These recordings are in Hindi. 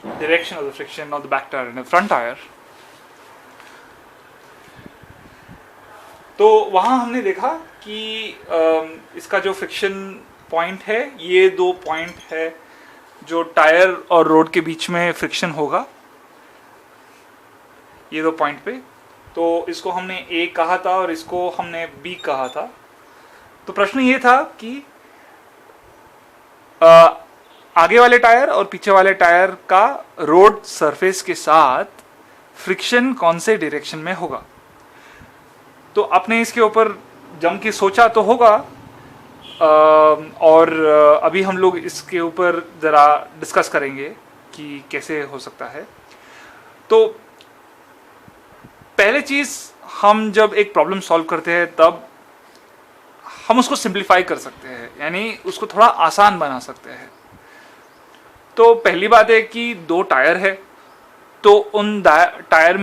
direction of the friction of the back tire and the front tire, तो वहाँ हमने देखा कि इसका जो फ्रिक्शन पॉइंट है, ये दो पॉइंट है जो टायर और रोड के बीच में फ्रिक्शन होगा, ये दो पॉइंट पे। तो इसको हमने ए कहा था और इसको हमने बी कहा था। तो प्रश्न ये था कि आगे वाले टायर और पीछे वाले टायर का रोड सरफेस के साथ फ्रिक्शन कौन से डायरेक्शन में होगा। तो आपने इसके ऊपर जम के सोचा तो होगा, और अभी हम लोग इसके ऊपर ज़रा डिस्कस करेंगे कि कैसे हो सकता है। तो पहले चीज़, हम जब एक प्रॉब्लम सॉल्व करते हैं तब हम उसको सिंप्लीफाई कर सकते हैं, यानी उसको थोड़ा आसान बना सकते हैं। तो पहली बात है कि दो टायर है, तो उन टायर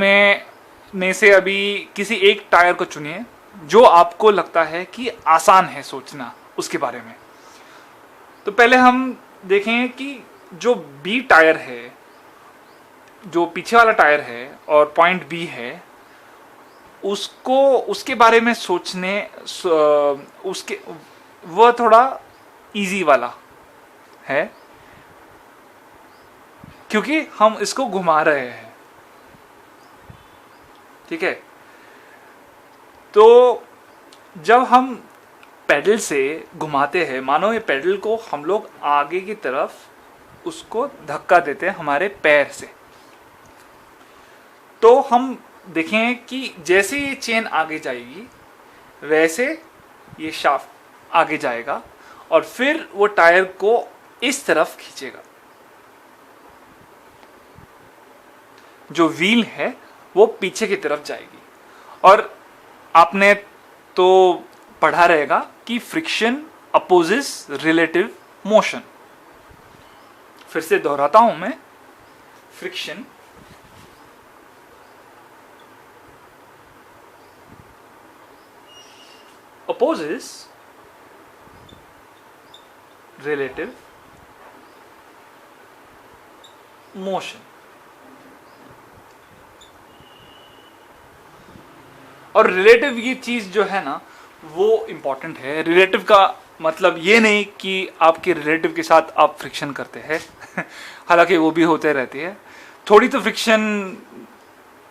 में से अभी किसी एक टायर को चुनिए जो आपको लगता है कि आसान है सोचना उसके बारे में। तो पहले हम देखें कि जो बी टायर है, जो पीछे वाला टायर है और पॉइंट बी है, उसको उसके बारे में सोचने उसके वह थोड़ा इजी वाला है, क्योंकि हम इसको घुमा रहे हैं। ठीक है, तो जब हम पेडल से घुमाते हैं, मानो ये पेडल को हम लोग आगे की तरफ उसको धक्का देते हैं हमारे पैर से, तो हम देखें कि जैसे ये चेन आगे जाएगी वैसे ये शाफ्ट आगे जाएगा और फिर वो टायर को इस तरफ खींचेगा। जो व्हील है वो पीछे की तरफ जाएगी। और आपने तो पढ़ा रहेगा कि फ्रिक्शन अपोजेस रिलेटिव मोशन। फिर से दोहराता हूं मैं, फ्रिक्शन opposes relative motion। और रिलेटिव ये चीज जो है ना वो इंपॉर्टेंट है। रिलेटिव का मतलब ये नहीं कि आपके रिलेटिव के साथ आप फ्रिक्शन करते हैं हालांकि वो भी होते रहती है। थोड़ी तो फ्रिक्शन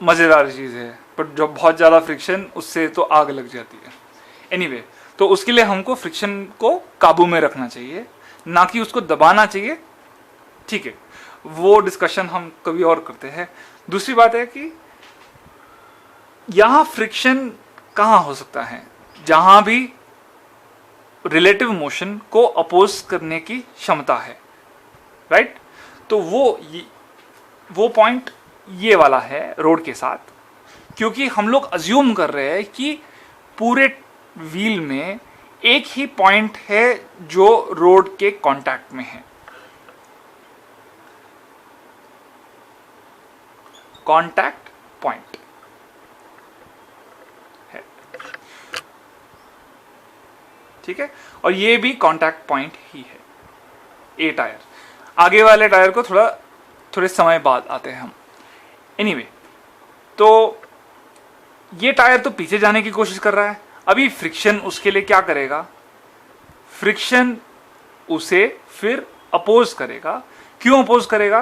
मजेदार चीज है, पर जब बहुत ज्यादा फ्रिक्शन उससे तो आग लग जाती है। एनीवे, तो उसके लिए हमको फ्रिक्शन को काबू में रखना चाहिए, ना कि उसको दबाना चाहिए। ठीक है, वो डिस्कशन हम कभी और करते हैं। दूसरी बात है कि यहां फ्रिक्शन कहां हो सकता है, जहां भी रिलेटिव मोशन को अपोज करने की क्षमता है, राइट। तो वो पॉइंट ये वाला है रोड के साथ, क्योंकि हम लोग अज्यूम कर रहे हैं कि पूरे व्हील में एक ही पॉइंट है जो रोड के कांटेक्ट में है। कांटेक्ट पॉइंट है, ठीक है, और ये भी कांटेक्ट पॉइंट ही है। ए टायर, आगे वाले टायर को थोड़े समय बाद आते हैं हम। एनीवे, तो ये टायर तो पीछे जाने की कोशिश कर रहा है। अभी फ्रिक्शन उसके लिए क्या करेगा, फ्रिक्शन उसे फिर अपोज करेगा। क्यों अपोज करेगा,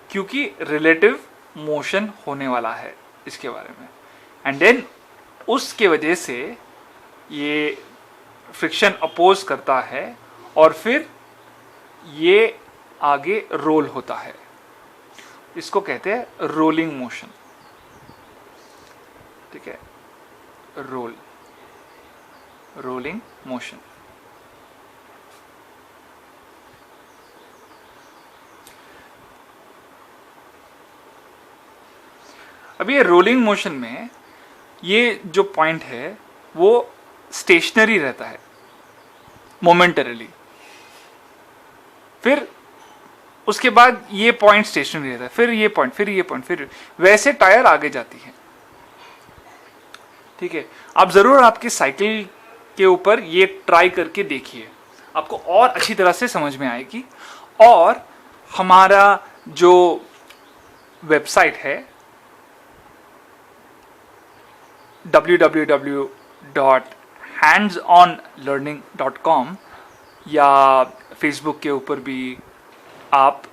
क्योंकि रिलेटिव मोशन होने वाला है इसके बारे में, एंड देन उसके वजह से ये फ्रिक्शन अपोज करता है और फिर ये आगे रोल होता है। इसको कहते हैं रोलिंग मोशन। ठीक है, रोलिंग मोशन। अभी ये रोलिंग मोशन में ये जो पॉइंट है वो स्टेशनरी रहता है मोमेंटरीली, फिर उसके बाद ये पॉइंट स्टेशनरी रहता है, फिर ये पॉइंट, फिर ये पॉइंट, फिर वैसे टायर आगे जाती है। ठीक है, आप जरूर आपके साइकिल के ऊपर ये ट्राई करके देखिए, आपको और अच्छी तरह से समझ में आएगी। और हमारा जो वेबसाइट है www.handsonlearning.com, या फेसबुक के ऊपर भी आप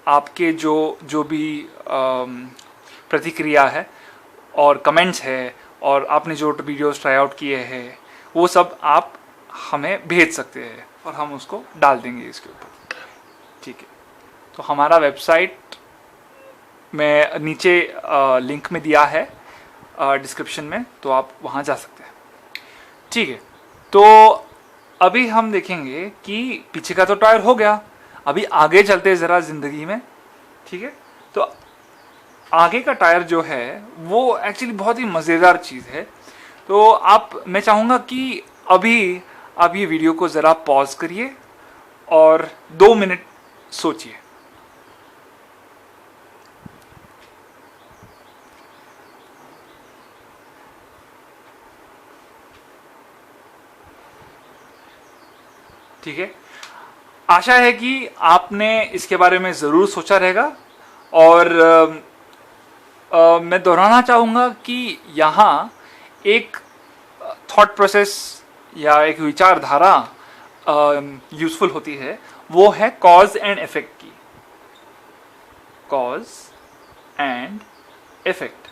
आपके जो भी प्रतिक्रिया है और कमेंट्स है और आपने जो वीडियोस ट्राई आउट किए हैं वो सब आप हमें भेज सकते हैं और हम उसको डाल देंगे इसके ऊपर, ठीक है। तो हमारा वेबसाइट में नीचे लिंक में दिया है डिस्क्रिप्शन में, तो आप वहाँ जा सकते हैं, ठीक है। तो अभी हम देखेंगे कि पीछे का तो टायर हो गया, अभी आगे चलते हैं ज़रा ज़िंदगी में, ठीक है। तो आगे का टायर जो है वो एक्चुअली बहुत ही मज़ेदार चीज़ है। तो मैं चाहूँगा कि अभी आप ये वीडियो को ज़रा पॉज करिए और 2 मिनट सोचिए। ठीक है, आशा है कि आपने इसके बारे में ज़रूर सोचा रहेगा। और मैं दोहराना चाहूँगा कि यहाँ एक थॉट प्रोसेस या एक विचारधारा यूज़फुल होती है, वो है कॉज एंड इफेक्ट की। कॉज एंड इफेक्ट,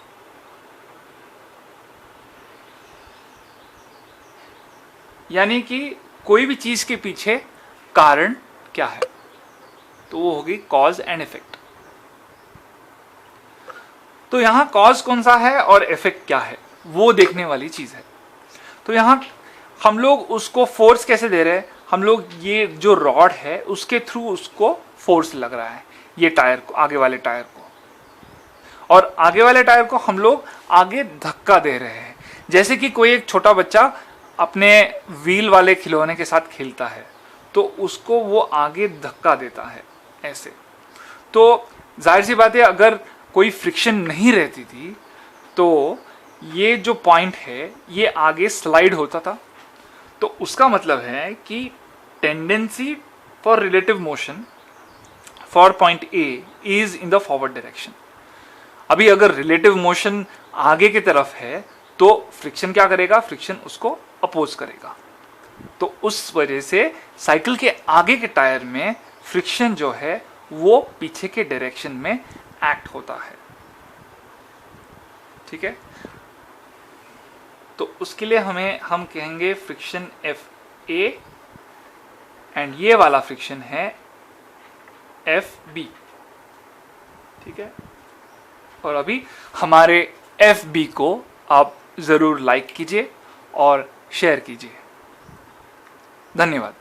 यानी कि कोई भी चीज़ के पीछे कारण क्या है, तो वो होगी कॉज एंड इफेक्ट। तो यहाँ कॉज कौन सा है और इफेक्ट क्या है वो देखने वाली चीज़ है। तो यहाँ हम लोग उसको फोर्स कैसे दे रहे हैं, हम लोग ये जो रॉड है उसके थ्रू उसको फोर्स लग रहा है, ये टायर को, आगे वाले टायर को, और आगे वाले टायर को हम लोग आगे धक्का दे रहे हैं। जैसे कि कोई एक छोटा बच्चा अपने व्हील वाले खिलौने के साथ खेलता है तो उसको वो आगे धक्का देता है ऐसे। तो जाहिर सी बात है, अगर कोई फ्रिक्शन नहीं रहती थी तो ये जो पॉइंट है ये आगे स्लाइड होता था। तो उसका मतलब है कि tendency for relative motion for point A is in the forward direction. अभी अगर रिलेटिव मोशन आगे की तरफ है तो फ्रिक्शन क्या करेगा, फ्रिक्शन उसको अपोज करेगा। तो उस वजह से साइकिल के आगे के टायर में फ्रिक्शन जो है वो पीछे के डायरेक्शन में एक्ट होता है, ठीक है। तो उसके लिए हम कहेंगे फ्रिक्शन एफ ए, एंड ये वाला फ्रिक्शन है एफ बी, ठीक है। और अभी हमारे एफ बी को आप ज़रूर लाइक कीजिए और शेयर कीजिए। धन्यवाद।